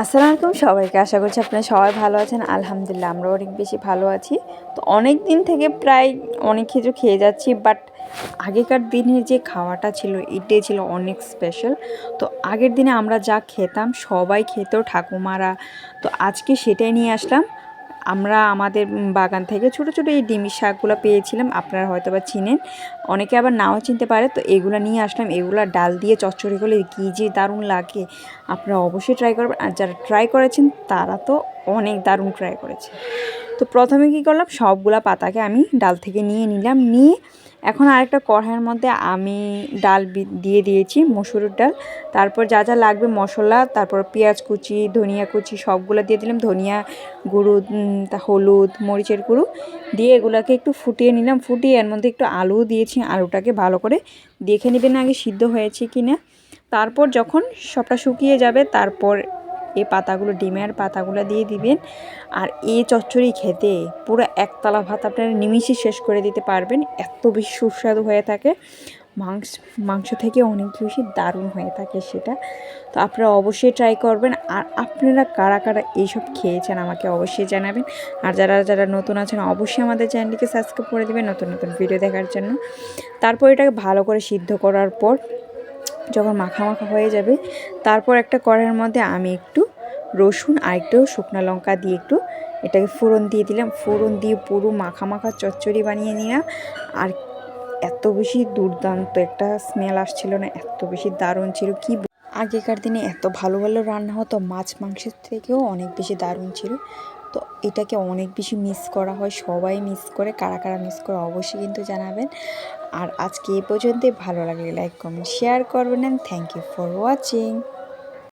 আসসালামু আলাইকুম সবাইকে। আশা করছি আপনারা সবাই ভালো আছেন। আলহামদুলিল্লাহ আমরাও অনেক বেশি ভালো আছি। তো অনেক দিন থেকে প্রায় অনেক কিছু খেয়ে যাচ্ছি, বাট আগেকার দিনের যে খাওয়াটা ছিল এটাই ছিল অনেক স্পেশাল। তো আগের দিনে আমরা যা খেতাম সবাই খেত, ঠাকুমারা। তো আজকে সেটাই নিয়ে আসলাম। আমরা আমাদের বাগান থেকে ছোট ছোট এই ডিমের শাকগুলো পেয়েছিলাম, আপনারা হয়তো বা চিনেন, অনেকে আবার নাও চিনতে পারে। তো এগুলো নিয়ে আসলাম, এগুলো ডাল দিয়ে চচ্চড়ি করলে কী যে দারুণ লাগে, আপনারা অবশ্যই ট্রাই করবেন। আর যারা ট্রাই করেছেন তারা তো অনেক দারুণ ট্রাই করেছে। তো প্রথমে কী করলাম, সবগুলা পাতাকে আমি ডাল থেকে নিয়ে নিলাম। নিয়ে এখন আরেকটা কড়াইয়ের মধ্যে আমি ডাল দিয়ে দিয়েছি, মসুরের ডাল। তারপর যা যা লাগবে মশলা, তারপর পেঁয়াজ কুচি, ধনিয়া কুচি সবগুলো দিয়ে দিলাম, ধনিয়া গুঁড়ো, হলুদ, মরিচের গুঁড়ো দিয়ে এগুলোকে একটু ফুটিয়ে নিলাম। ফুটিয়ে এর মধ্যে একটু আলুও দিয়েছি। আলুটাকে ভালো করে দেখে নেবেন আগে সিদ্ধ হয়েছে কি না। তারপর যখন সবটা শুকিয়ে যাবে তারপর এই পাতাগুলো, ডিমের পাতাগুলো দিয়ে দিবেন। আর এই চচ্চড়ি খেতে পুরো একতলা ভাত আপনারা নিমিষে শেষ করে দিতে পারবেন, এত বেশি সুস্বাদু হয়ে থাকে। মাংস থেকে অনেক বেশি দারুণ হয়ে থাকে সেটা। তো আপনারা অবশ্যই ট্রাই করবেন। আর আপনারা কারা কারা এইসব খেয়েছেন আমাকে অবশ্যই জানাবেন। আর যারা যারা নতুন আছেন অবশ্যই আমাদের চ্যানেলটিকে সাবস্ক্রাইব করে দেবেন নতুন নতুন ভিডিও দেখার জন্য। তারপর এটাকে ভালো করে সিদ্ধ করার পর যখন মাখা মাখা হয়ে যাবে, তারপর একটা কড়াইয়ের মধ্যে আমি একটু রসুন আর একটু শুকনো লঙ্কা দিয়ে একটু এটাকে ফোড়ন দিয়ে দিলাম। ফোড়ন দিয়ে পুরো মাখা মাখা চচ্চড়ি বানিয়ে নিলাম। আর এত বেশি দুর্দান্ত একটা স্মেল আসছিল না, এত বেশি দারুণ ছিল কি। আগেকার দিনে এত ভালো ভালো রান্না হতো, মাছ মাংসের থেকেও অনেক বেশি দারুণ ছিল। তো এটাকে অনেক বেশি মিস করা হয়, সবাই মিস করে, কারা কারা মিস করে অবশ্যই কিন্তু জানাবেন। আর আজকে এই পর্যন্তই। ভালো লাগলে লাইক কমেন্ট শেয়ার করবেন। Thank you for watching.